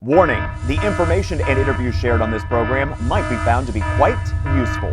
Warning, the information and interviews shared on this program might be found to be quite useful.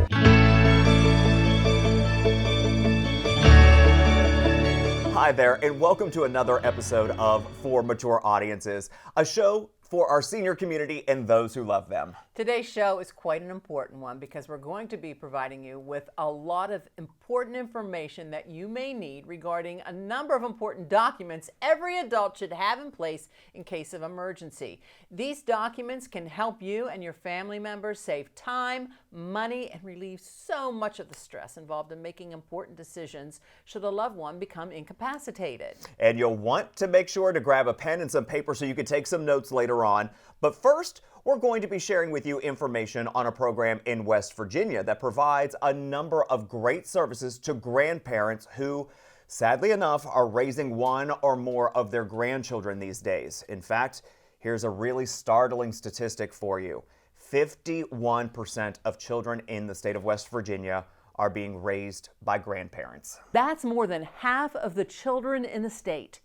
Hi there, and welcome to another episode of For Mature Audiences, a show for our senior community and those who love them. Today's show is quite an important one because we're going to be providing you with a lot of important information that you may need regarding a number of important documents every adult should have in place in case of emergency. These documents can help you and your family members save time, money, and relieve so much of the stress involved in making important decisions should a loved one become incapacitated. And you'll want to make sure to grab a pen and some paper so you can take some notes later on. But first, we're going to be sharing with you information on a program in West Virginia that provides a number of great services to grandparents who, sadly enough, are raising one or more of their grandchildren these days. In fact, here's a really startling statistic for you. 51% of children in the state of West Virginia are being raised by grandparents. That's more than half of the children in the state.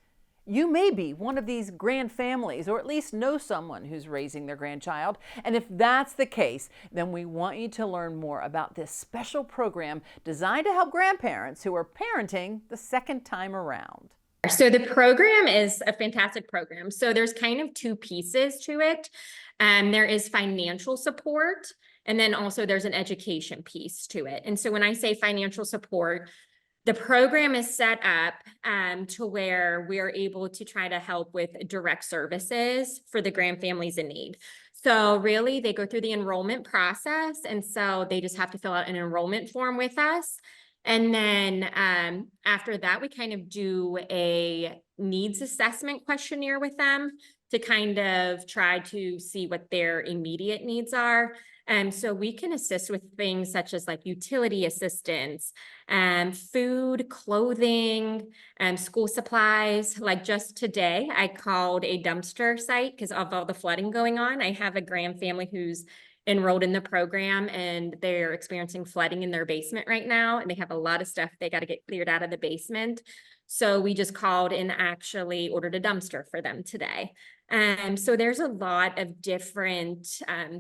You may be one of these grand families, or at least know someone who's raising their grandchild. And if that's the case, then we want you to learn more about this special program designed to help grandparents who are parenting the second time around. So the program is a fantastic program. So there's kind of two pieces to it. There is financial support, and then also there's an education piece to it. And so when I say financial support, the program is set up to where we are able to try to help with direct services for the grand families in need. So really, they go through the enrollment process, and so they just have to fill out an enrollment form with us. And then after that, we kind of do a needs assessment questionnaire with them to kind of try to see what their immediate needs are. So we can assist with things such as like utility assistance, food, clothing, school supplies. Like just today, I called a dumpster site because of all the flooding going on. I have a grand family who's enrolled in the program, and they're experiencing flooding in their basement right now, and they have a lot of stuff they got to get cleared out of the basement. So we just called and actually ordered a dumpster for them today. So there's a lot of different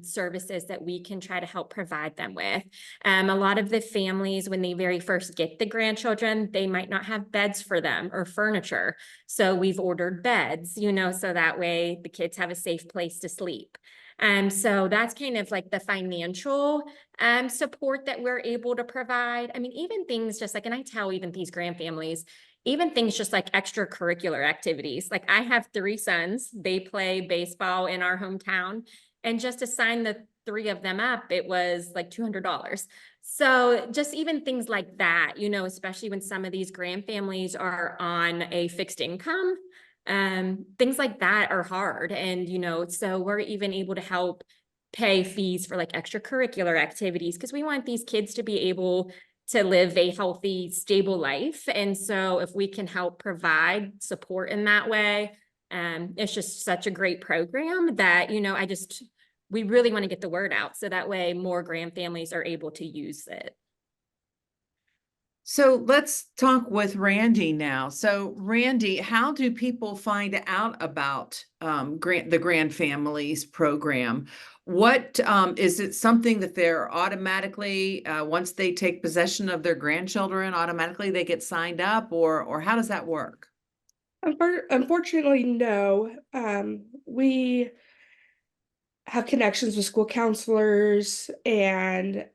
services that we can try to help provide them with. A lot of the families, when they very first get the grandchildren, they might not have beds for them or furniture. So we've ordered beds, so that way the kids have a safe place to sleep. So that's kind of like the financial support that we're able to provide. I mean, even things just like, and I tell even these grand families, even things just like extracurricular activities. Like I have 3 sons, they play baseball in our hometown, and just to sign the 3 of them up, it was like $200. So just even things like that, especially when some of these grand families are on a fixed income, things like that are hard. And, so we're even able to help pay fees for like extracurricular activities because we want these kids to be able to live a healthy, stable life. And so if we can help provide support in that way, it's just such a great program that, we really want to get the word out so that way more grand families are able to use it. So let's talk with Randy now. So Randy, how do people find out about the Grand Families program? What is it something that they're automatically, once they take possession of their grandchildren, automatically they get signed up, or how does that work? Unfortunately, no. We have connections with school counselors and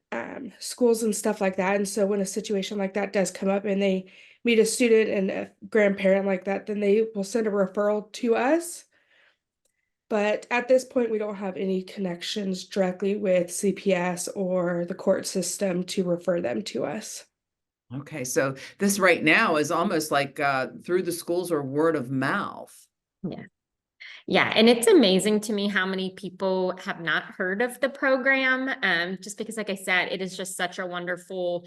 schools and stuff like that. And so when a situation like that does come up and they meet a student and a grandparent like that, then they will send a referral to us. But at this point, we don't have any connections directly with CPS or the court system to refer them to us. Okay, so this right now is almost like through the schools or word of mouth. Yeah. Yeah, and it's amazing to me how many people have not heard of the program, just because, like I said, it is just such a wonderful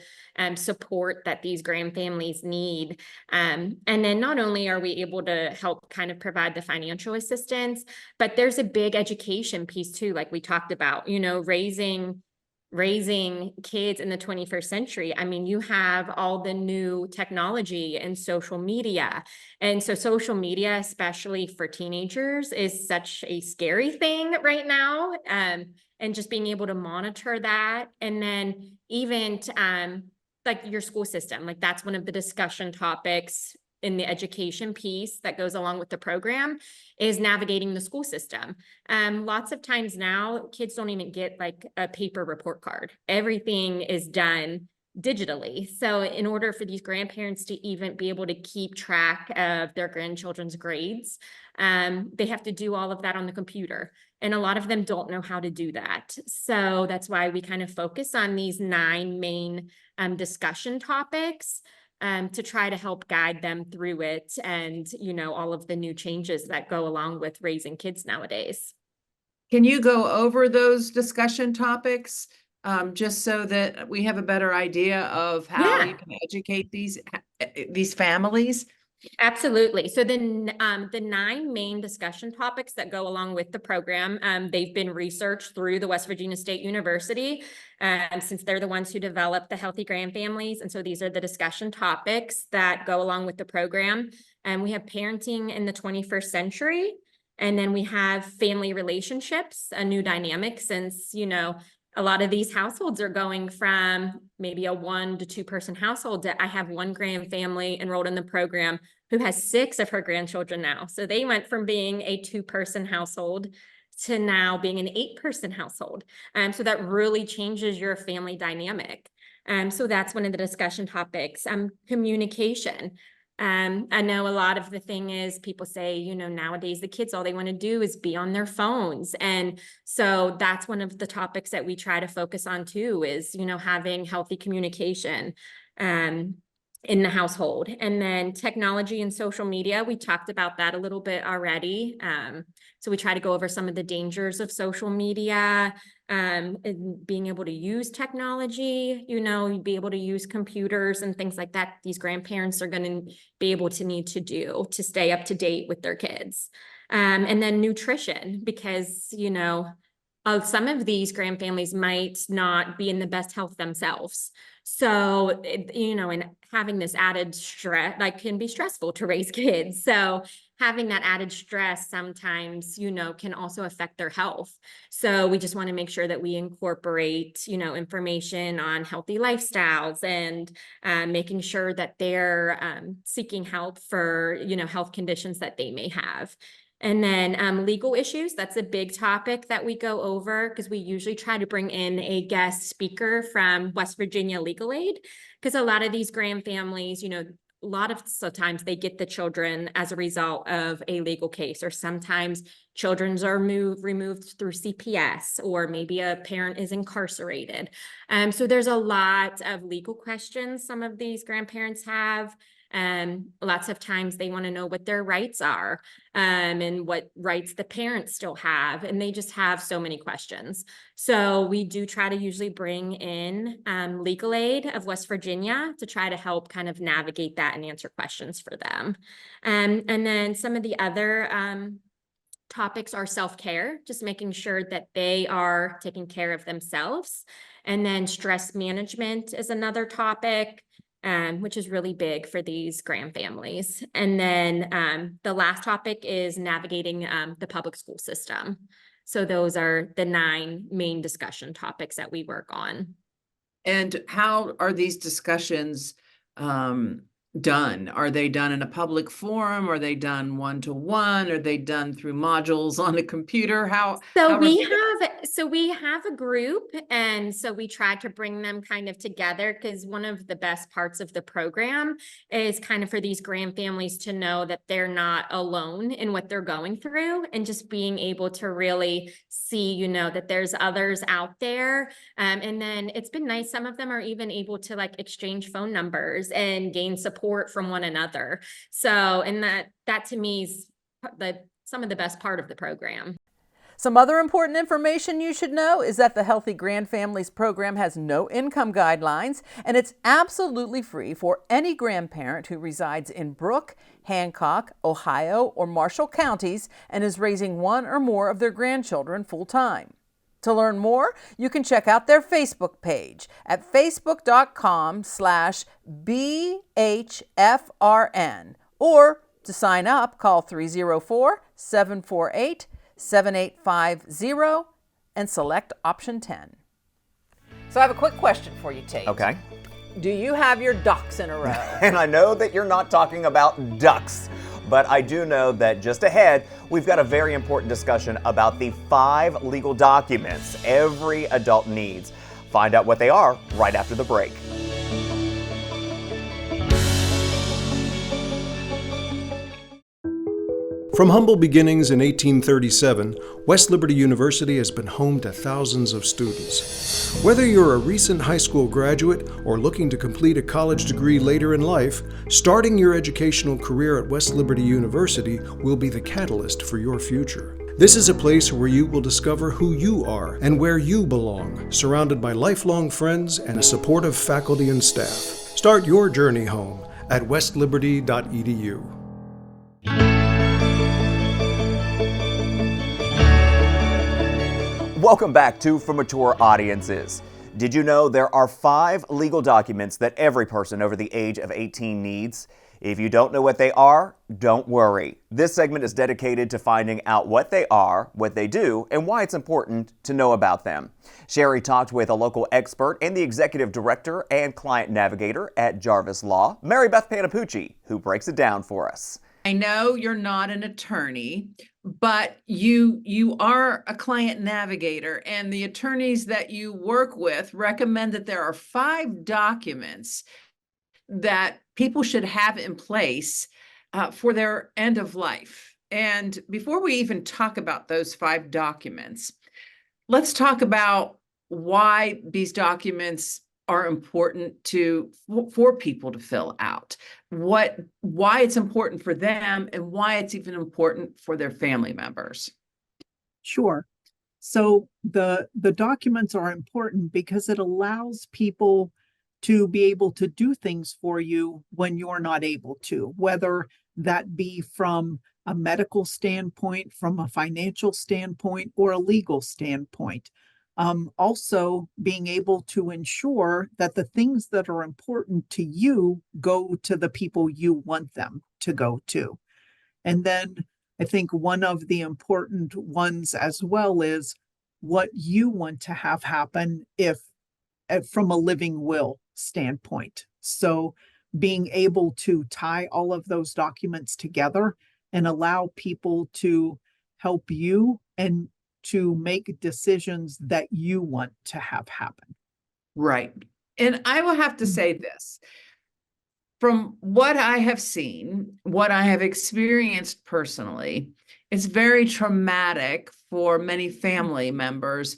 support that these grand families need. And then not only are we able to help kind of provide the financial assistance, but there's a big education piece too, like we talked about, raising raising kids in the 21st century. I mean, you have all the new technology and social media. And so social media, especially for teenagers, is such a scary thing right now. And just being able to monitor that. And then even like your school system, like that's one of the discussion topics in the education piece that goes along with the program is navigating the school system. Lots of times now, kids don't even get like a paper report card. Everything is done digitally. So in order for these grandparents to even be able to keep track of their grandchildren's grades, they have to do all of that on the computer. And a lot of them don't know how to do that. So that's why we kind of focus on these 9 main discussion topics to try to help guide them through it and, all of the new changes that go along with raising kids nowadays. Can you go over those discussion topics, just so that we have a better idea of how you Yeah. can educate these families? Absolutely. So the 9 main discussion topics that go along with the program, they've been researched through the West Virginia State University, since they're the ones who developed the Healthy Grandfamilies. And so these are the discussion topics that go along with the program. And we have parenting in the 21st century. And then we have family relationships, a new dynamic since, a lot of these households are going from maybe a 1 to 2 person household to I have one grand family enrolled in the program who has 6 of her grandchildren now. So they went from being a 2-person household to now being an 8-person household. So that really changes your family dynamic. So that's one of the discussion topics. Communication. I know a lot of the thing is people say, nowadays the kids, all they want to do is be on their phones. And so that's one of the topics that we try to focus on too is, having healthy communication in the household. And then technology and social media, we talked about that a little bit already. So we try to go over some of the dangers of social media, and being able to use technology, be able to use computers and things like that. These grandparents are going to be able to need to do to stay up to date with their kids. And then nutrition, because, some of these grandfamilies might not be in the best health themselves. So, and having this added stress, like can be stressful to raise kids. So having that added stress sometimes, can also affect their health. So we just want to make sure that we incorporate, information on healthy lifestyles and making sure that they're seeking help for, health conditions that they may have. And then legal issues, that's a big topic that we go over because we usually try to bring in a guest speaker from West Virginia Legal Aid because a lot of these grandfamilies, a lot of times they get the children as a result of a legal case, or sometimes children are removed through CPS, or maybe a parent is incarcerated. So there's a lot of legal questions some of these grandparents have. Lots of times they want to know what their rights are, and what rights the parents still have. And they just have so many questions. So we do try to usually bring in Legal Aid of West Virginia to try to help kind of navigate that and answer questions for them. And then some of the other topics are self-care, just making sure that they are taking care of themselves. And then stress management is another topic, which is really big for these grandfamilies. And then the last topic is navigating the public school system. So those are the 9 main discussion topics that we work on. And how are these discussions done? Are they done in a public forum? Are they done one-to-one? Are they done through modules on a computer? So are we they have a group, and so we try to bring them kind of together because one of the best parts of the program is kind of for these grandfamilies to know that they're not alone in what they're going through, and just being able to really see, that there's others out there. And then it's been nice. Some of them are even able to like exchange phone numbers and gain support from one another. So, and that to me is some of the best part of the program. Some other important information you should know is that the Healthy Grandfamilies program has no income guidelines, and it's absolutely free for any grandparent who resides in Brooke, Hancock, Ohio, or Marshall counties and is raising 1 or more of their grandchildren full-time. To learn more, you can check out their Facebook page at facebook.com/BHFRN, or to sign up, call 304-748-7850 and select option 10. So I have a quick question for you, Tate. Okay. Do you have your ducks in a row? And I know that you're not talking about ducks, but I do know that just ahead, we've got a very important discussion about the 5 legal documents every adult needs. Find out what they are right after the break. From humble beginnings in 1837, West Liberty University has been home to thousands of students. Whether you're a recent high school graduate or looking to complete a college degree later in life, starting your educational career at West Liberty University will be the catalyst for your future. This is a place where you will discover who you are and where you belong, surrounded by lifelong friends and a supportive faculty and staff. Start your journey home at westliberty.edu. Welcome back to For Mature Audiences. Did you know there are 5 legal documents that every person over the age of 18 needs? If you don't know what they are, don't worry. This segment is dedicated to finding out what they are, what they do, and why it's important to know about them. Sherrie talked with a local expert and the executive director and client navigator at Jarvis Law, Mary Beth Panapucci, who breaks it down for us. I know you're not an attorney, but you are a client navigator, and the attorneys that you work with recommend that there are 5 documents that people should have in place for their end of life. And before we even talk about those 5 documents, let's talk about why these documents are important for people to fill out, why it's important for them, and why it's even important for their family members. Sure. So the documents are important because it allows people to be able to do things for you when you're not able to, whether that be from a medical standpoint, from a financial standpoint, or a legal standpoint. Also being able to ensure that the things that are important to you go to the people you want them to go to. And then I think one of the important ones as well is what you want to have happen from a living will standpoint. So being able to tie all of those documents together and allow people to help you and to make decisions that you want to have happen. Right. And I will have to say this. From what I have seen, what I have experienced personally, it's very traumatic for many family members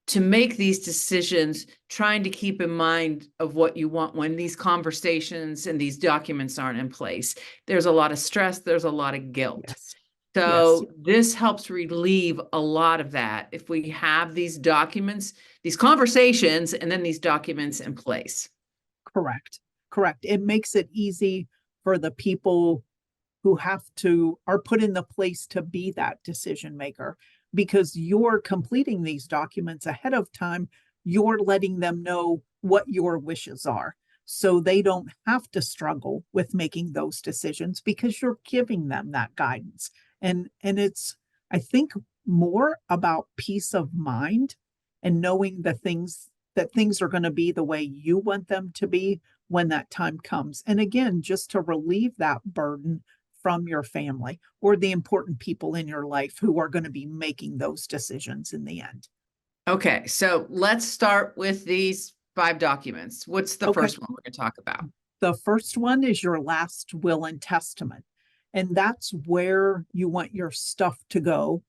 to make these decisions, trying to keep in mind of what you want when these conversations and these documents aren't in place. There's a lot of stress, there's a lot of guilt. Yes. So this helps relieve a lot of that if we have these documents, these conversations, and then these documents in place. Correct. It makes it easy for the people who are put in the place to be that decision maker, because you're completing these documents ahead of time. You're letting them know what your wishes are, so they don't have to struggle with making those decisions because you're giving them that guidance. And it's, I think, more about peace of mind and knowing that things are going to be the way you want them to be when that time comes. And again, just to relieve that burden from your family or the important people in your life who are going to be making those decisions in the end. Okay, so let's start with these 5 documents. What's the first one we're going to talk about? The first one is your last will and testament. And that's where you want your stuff to go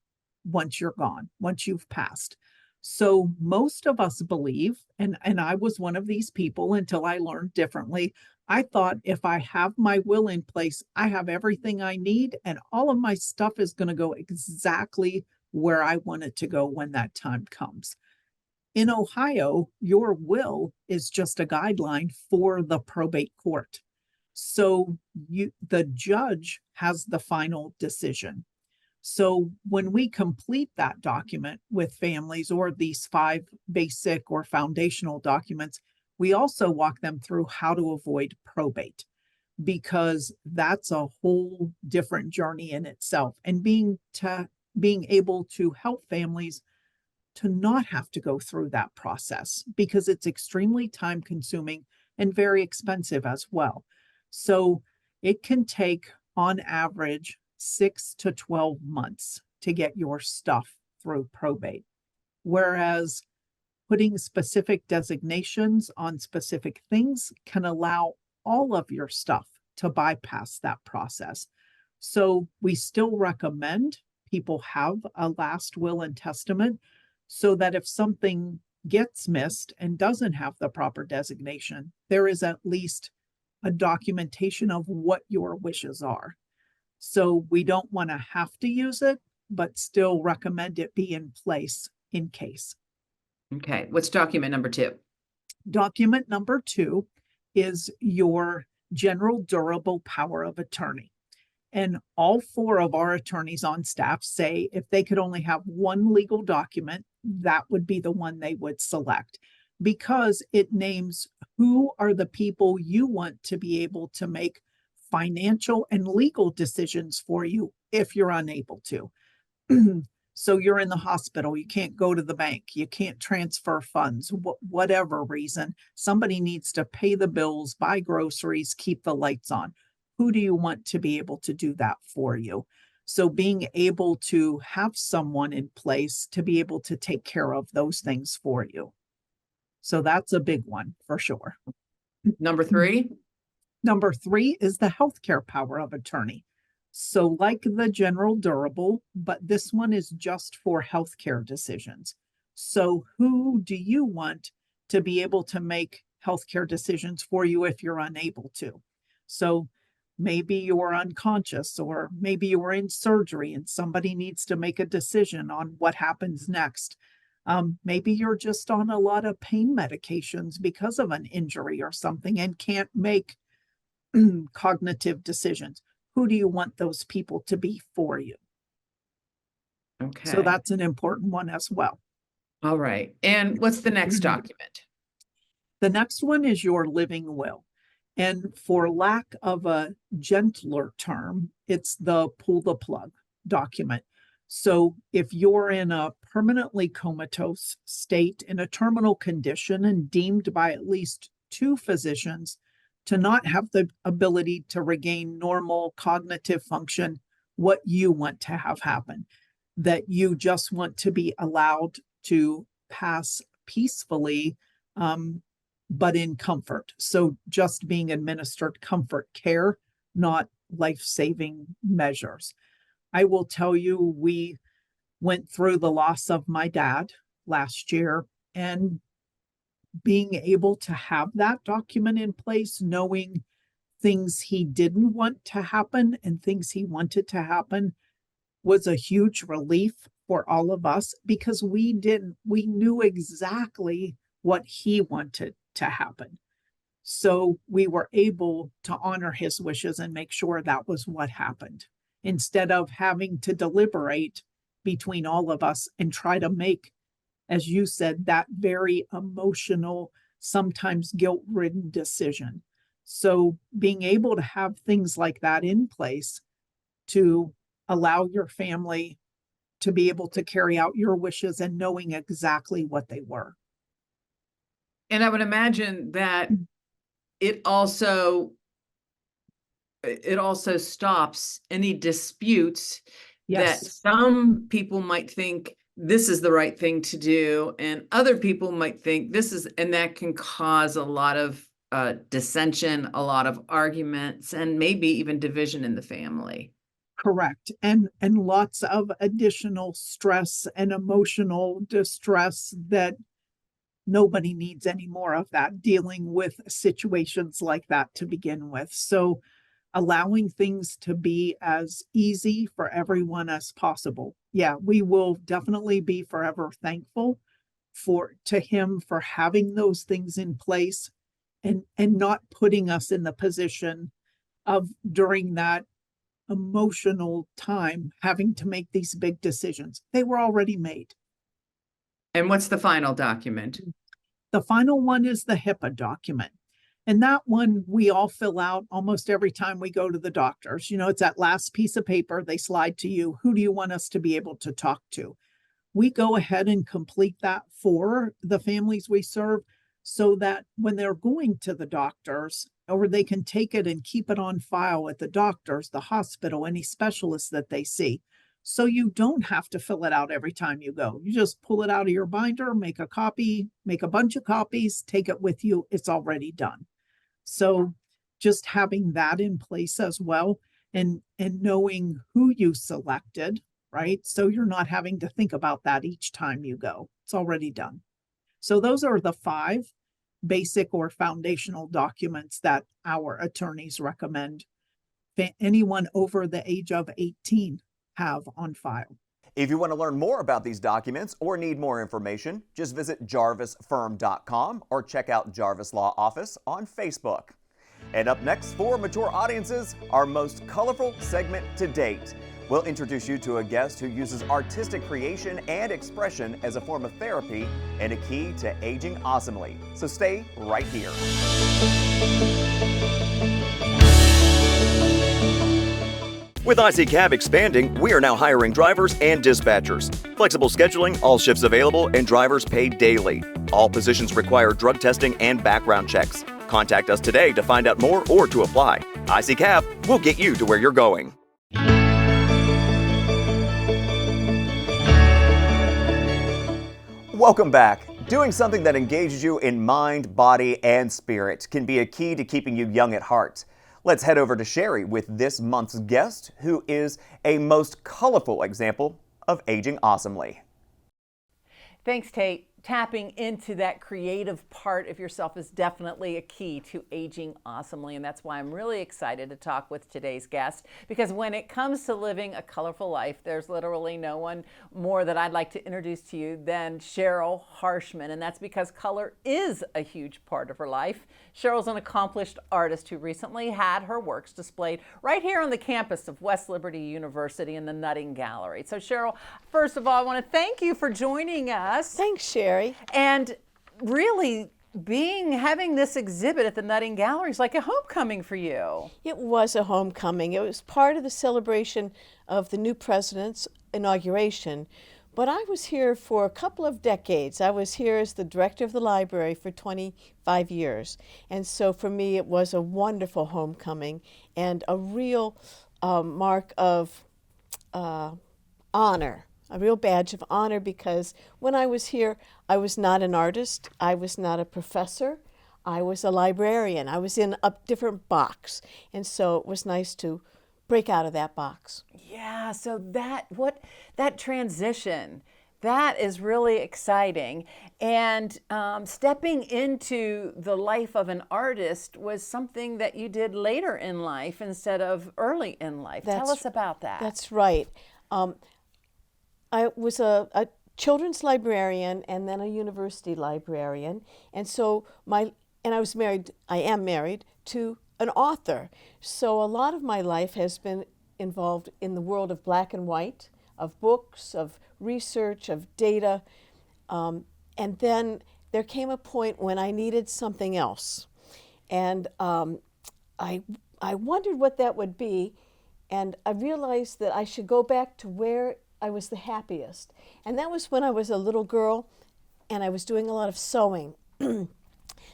once you're gone, once you've passed. So most of us believe, and I was one of these people until I learned differently. I thought if I have my will in place, I have everything I need and all of my stuff is going to go exactly where I want it to go when that time comes. In Ohio, your will is just a guideline for the probate court. So the judge has the final decision. So when we complete that document with families, or these 5 basic or foundational documents, we also walk them through how to avoid probate, because that's a whole different journey in itself. And being able to help families to not have to go through that process, because it's extremely time consuming and very expensive as well. So it can take, on average, 6 to 12 months to get your stuff through probate. Whereas putting specific designations on specific things can allow all of your stuff to bypass that process. So we still recommend people have a last will and testament, so that if something gets missed and doesn't have the proper designation, there is at least a documentation of what your wishes are. So we don't want to have to use it, but still recommend it be in place in case. Okay, what's document number 2? Document number 2 is your general durable power of attorney. And all 4 of our attorneys on staff say if they could only have one legal document, that would be the one they would select, because it names who are the people you want to be able to make financial and legal decisions for you if you're unable to. So you're in the hospital, you can't go to the bank, you can't transfer funds, whatever reason, somebody needs to pay the bills, buy groceries, keep the lights on. Who do you want to be able to do that for you? So being able to have someone in place to be able to take care of those things for you. So that's a big one for sure. Number 3? Number 3 is the healthcare power of attorney. So like the general durable, but this one is just for healthcare decisions. So who do you want to be able to make healthcare decisions for you if you're unable to? So maybe you're unconscious, or maybe you're in surgery and somebody needs to make a decision on what happens next. Maybe you're just on a lot of pain medications because of an injury or something and can't make cognitive decisions. Who do you want those people to be for you? Okay. So that's an important one as well. All right. And what's the next document? The next one is your living will. And for lack of a gentler term, it's the pull the plug document. So if you're in a permanently comatose state, in a terminal condition, and deemed by at least 2 physicians to not have the ability to regain normal cognitive function, what you want to have happen, that you just want to be allowed to pass peacefully, but in comfort. So just being administered comfort care, not life-saving measures. I will tell you, we went through the loss of my dad last year, and being able to have that document in place, knowing things he didn't want to happen and things he wanted to happen, was a huge relief for all of us, because we knew exactly what he wanted to happen. So we were able to honor his wishes and make sure that was what happened, instead of having to deliberate between all of us and try to make, as you said, that very emotional, sometimes guilt-ridden decision. So being able to have things like that in place to allow your family to be able to carry out your wishes and knowing exactly what they were. And I would imagine that it also stops any disputes that Yes, some people might think this is the right thing to do, and other people might think this is, and that can cause a lot of dissension, a lot of arguments, and maybe even division in the family. correct. And lots of additional stress and emotional distress that nobody needs any more of that, dealing with situations like that to begin with. So allowing things to be as easy for everyone as possible. Yeah, we will definitely be forever thankful to him for having those things in place, and not putting us in the position of, during that emotional time having to make these big decisions. They were already made. And what's the final document? The final one is the HIPAA document. And that one we all fill out almost every time we go to the doctors. It's that last piece of paper they slide to you. Who do you want us to be able to talk to? We go ahead and complete that for the families we serve so that when they're going to the doctors, or they can take it and keep it on file at the doctors, the hospital, any specialists that they see. So you don't have to fill it out every time you go. You just pull it out of your binder, make a copy, make a bunch of copies, take it with you. It's already done. So just having that in place as well, and knowing who you selected, right? So you're not having to think about that each time you go. It's already done. So those are the 5 basic or foundational documents that our attorneys recommend anyone over the age of 18 have on file. If you want to learn more about these documents or need more information, just visit jarvisfirm.com or check out Jarvis Law Office on Facebook. And up next for mature audiences, our most colorful segment to date. We'll introduce you to a guest who uses artistic creation and expression as a form of therapy and a key to aging awesomely. So stay right here. With IC Cab expanding, we are now hiring drivers and dispatchers. Flexible scheduling, all shifts available, and drivers paid daily. All positions require drug testing and background checks. Contact us today to find out more or to apply. IC Cab will get you to where you're going. Welcome back. Doing something that engages you in mind, body, and spirit can be a key to keeping you young at heart. Let's head over to Sherrie with this month's guest, who is a most colorful example of aging awesomely. Thanks, Tate. Tapping into that creative part of yourself is definitely a key to aging awesomely, and that's why I'm really excited to talk with today's guest, because when it comes to living a colorful life, there's literally no one more that I'd like to introduce to you than Cheryl Harshman, and that's because color is a huge part of her life. Cheryl's an accomplished artist who recently had her works displayed right here on the campus of West Liberty University in the Nutting Gallery. So Cheryl, first of all, I want to thank you for joining us. Thanks, Sherrie. And really having this exhibit at the Nutting Gallery is like a homecoming for you. It was a homecoming. It was part of the celebration of the new president's inauguration. But I was here for a couple of decades. I was here as the director of the library for 25 years. And so for me, it was a wonderful homecoming and a real mark of honor, a real badge of honor, because when I was here, I was not an artist. I was not a professor. I was a librarian. I was in a different box. And so it was nice to break out of that box. Yeah, so that transition, that is really exciting. And stepping into the life of an artist was something that you did later in life instead of early in life. Tell us about that. That's right. I was a children's librarian and then a university librarian. And so I am married to an author. So a lot of my life has been involved in the world of black and white, of books, of research, of data. And then there came a point when I needed something else. And I wondered what that would be. And I realized that I should go back to where I was the happiest. And that was when I was a little girl and I was doing a lot of sewing.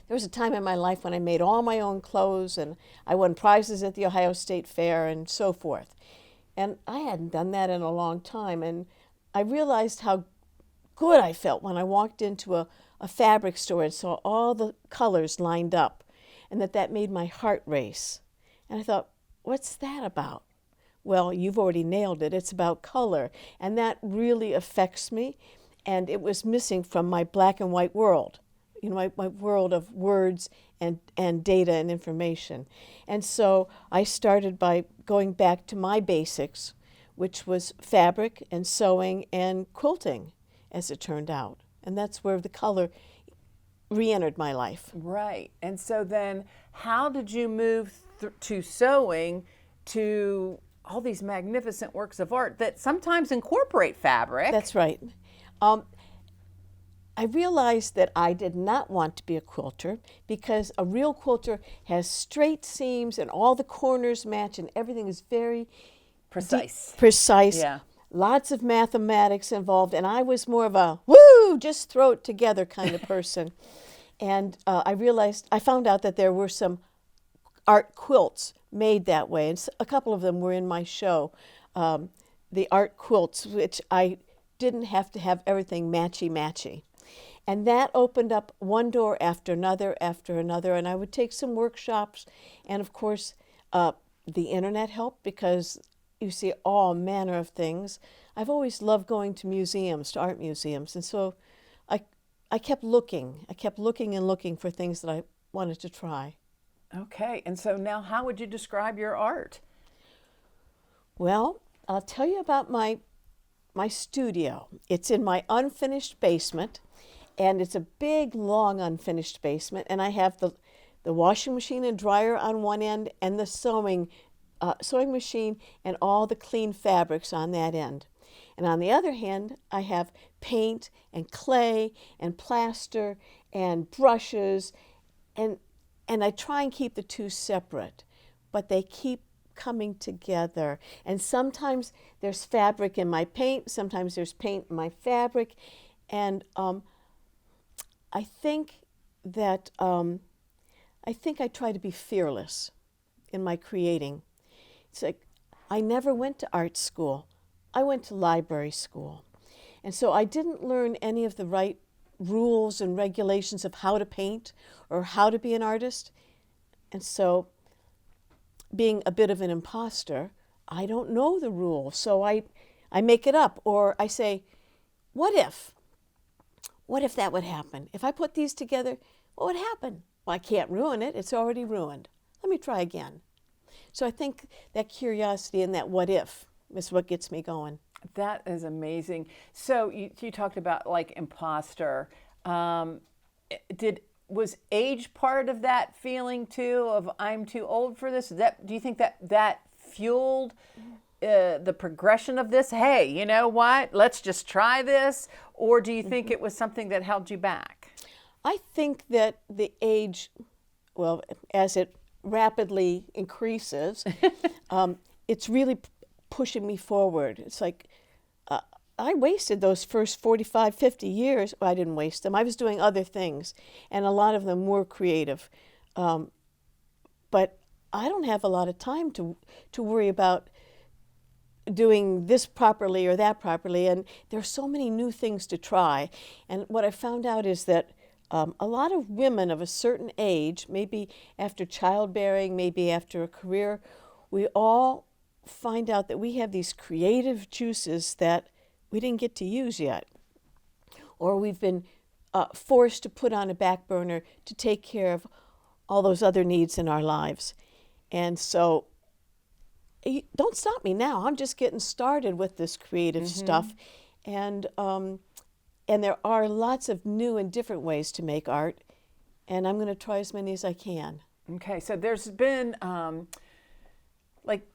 There was a time in my life when I made all my own clothes and I won prizes at the Ohio State Fair and so forth. And I hadn't done that in a long time. And I realized how good I felt when I walked into a fabric store and saw all the colors lined up, and that made my heart race. And I thought, what's that about? Well, you've already nailed it. It's about color. And that really affects me. And it was missing from my black and white world. My world of words and data and information. And so I started by going back to my basics, which was fabric and sewing and quilting, as it turned out. And that's where the color re-entered my life. Right. And so then how did you move to sewing to all these magnificent works of art that sometimes incorporate fabric. That's right. I realized that I did not want to be a quilter because a real quilter has straight seams and all the corners match and everything is very Precise. Precise. Yeah. Lots of mathematics involved, and I was more of a woo, just throw it together kind of person. And I found out that there were some art quilts made that way, and a couple of them were in my show. The art quilts, which I didn't have to have everything matchy-matchy. And that opened up one door after another, and I would take some workshops, and of course, the internet helped because you see all manner of things. I've always loved going to museums, to art museums, and so I kept looking. I kept looking and looking for things that I wanted to try. Okay, and so now how would you describe your art? Well, I'll tell you about my studio. It's in my unfinished basement, and it's a big, long, unfinished basement, and I have the washing machine and dryer on one end and the sewing machine and all the clean fabrics on that end. And on the other hand, I have paint and clay and plaster and brushes, and I try and keep the two separate, but they keep coming together. And sometimes there's fabric in my paint, sometimes there's paint in my fabric, and I think I try to be fearless in my creating. It's like I never went to art school. I went to library school. And so I didn't learn any of the right rules and regulations of how to paint or how to be an artist. And so, being a bit of an imposter, I don't know the rules. So I make it up, or I say, what if? What if that would happen? If I put these together, what would happen? Well, I can't ruin it. It's already ruined. Let me try again. So I think that curiosity and that what if is what gets me going. That is amazing. So you talked about like imposter. Was age part of that feeling too, of I'm too old for this? Do you think that fueled the progression of this? Hey, you know what? Let's just try this. Or do you think it was something that held you back? I think that the age, well, as it rapidly increases, it's really pushing me forward. It's like I wasted those first 45, 50 years. Well, I didn't waste them. I was doing other things, and a lot of them were creative. But I don't have a lot of time to worry about doing this properly or that properly, and there's so many new things to try. And what I found out is that a lot of women of a certain age, maybe after childbearing, maybe after a career, we all find out that we have these creative juices that we didn't get to use yet, or we've been forced to put on a back burner to take care of all those other needs in our lives. And so don't stop me now. I'm just getting started with this creative stuff. And there are lots of new and different ways to make art, and I'm going to try as many as I can. Okay, so there's been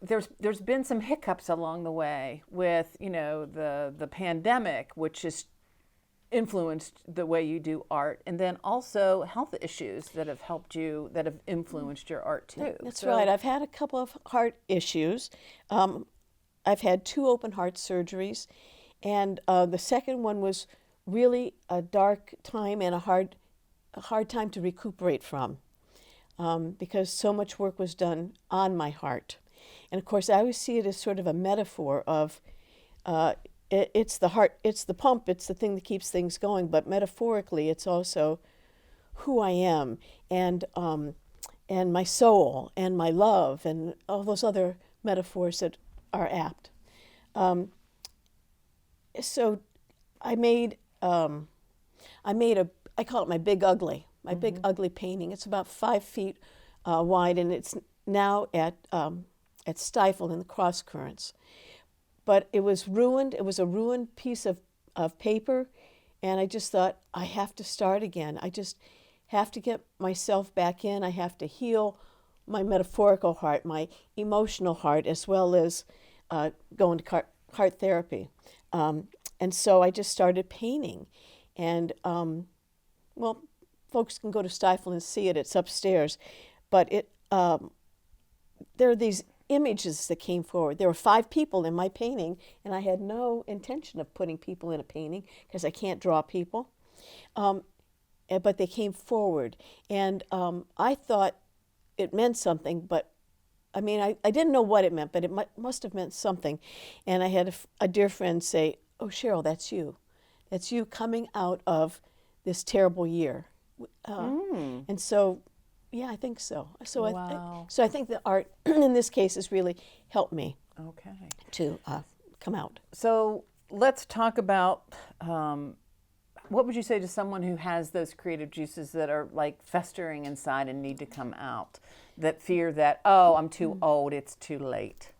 there's been some hiccups along the way with the pandemic, which has influenced the way you do art, and then also health issues that have influenced your art too. That's right. I've had a couple of heart issues. I've had 2 open heart surgeries, and the second one was really a dark time and a hard time to recuperate from, because so much work was done on my heart. And of course, I always see it as sort of a metaphor of it's the heart, it's the pump, it's the thing that keeps things going. But metaphorically, it's also who I am, and my soul, and my love, and all those other metaphors that are apt. So I made I call it my big ugly, big ugly painting. It's about 5 feet wide, and it's now at Stifle in the Cross Currents. But it was ruined. It was a ruined piece of paper, and I just thought, I have to start again. I just have to get myself back in. I have to heal my metaphorical heart, my emotional heart, as well as going to heart therapy. And so I just started painting. And, well, folks can go to Stifle and see it. It's upstairs. But there are these images that came forward. There were 5 people in my painting, and I had no intention of putting people in a painting because I can't draw people. But they came forward, and I thought it meant something, but I mean, I didn't know what it meant, but it must have meant something. And I had a dear friend say, "Oh, Cheryl, that's you. That's you coming out of this terrible year." And so, yeah, I think so. So Wow. I think the art in this case has really helped me Okay. to come out. So let's talk about what would you say to someone who has those creative juices that are like festering inside and need to come out, that fear that, oh, I'm too old, it's too late?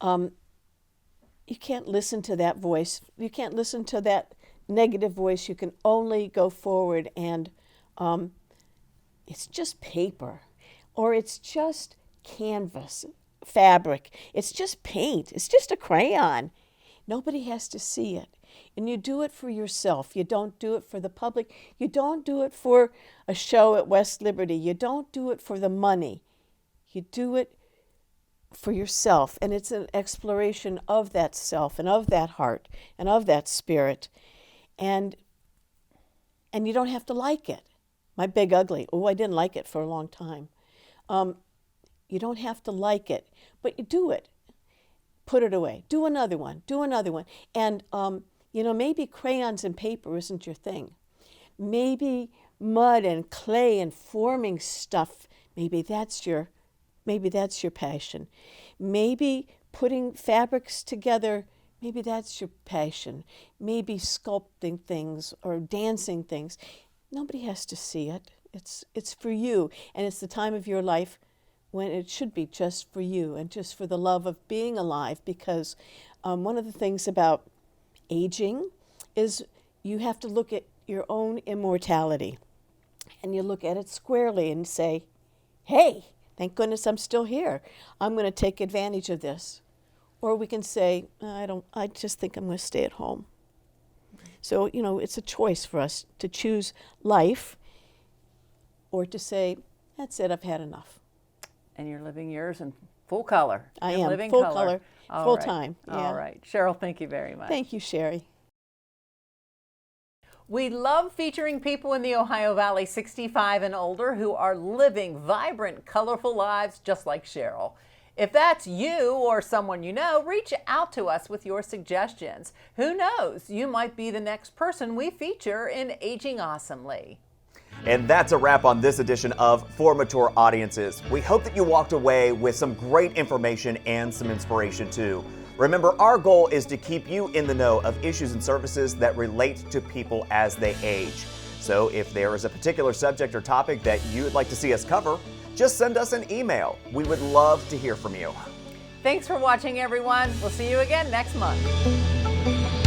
You can't listen to that voice. You can't listen to that negative voice. You can only go forward, and it's just paper, or it's just canvas, fabric. It's just paint. It's just a crayon. Nobody has to see it. And you do it for yourself. You don't do it for the public. You don't do it for a show at West Liberty. You don't do it for the money. You do it for yourself. And it's an exploration of that self and of that heart and of that spirit. And you don't have to like it. My big ugly. Oh, I didn't like it for a long time. You don't have to like it, but you do it. Put it away. Do another one. Do another one. And maybe crayons and paper isn't your thing. Maybe mud and clay and forming stuff. Maybe that's your passion. Maybe putting fabrics together. Maybe that's your passion. Maybe sculpting things or dancing things. Nobody has to see it. It's for you, and it's the time of your life when it should be just for you and just for the love of being alive. Because one of the things about aging is you have to look at your own immortality, and you look at it squarely and say, hey, thank goodness I'm still here. I'm going to take advantage of this. Or we can say, I just think I'm going to stay at home. So, it's a choice for us to choose life or to say, that's it, I've had enough. And you're living yours in full color. I In am, living full color, All full right. time. Yeah. All right. Cheryl, thank you very much. Thank you, Sherrie. We love featuring people in the Ohio Valley 65 and older who are living vibrant, colorful lives just like Cheryl. If that's you or someone you know, reach out to us with your suggestions. Who knows, you might be the next person we feature in Aging Awesomely. And that's a wrap on this edition of For Mature Audiences. We hope that you walked away with some great information and some inspiration too. Remember, our goal is to keep you in the know of issues and services that relate to people as they age. So if there is a particular subject or topic that you would like to see us cover, just send us an email. We would love to hear from you. Thanks for watching, everyone. We'll see you again next month.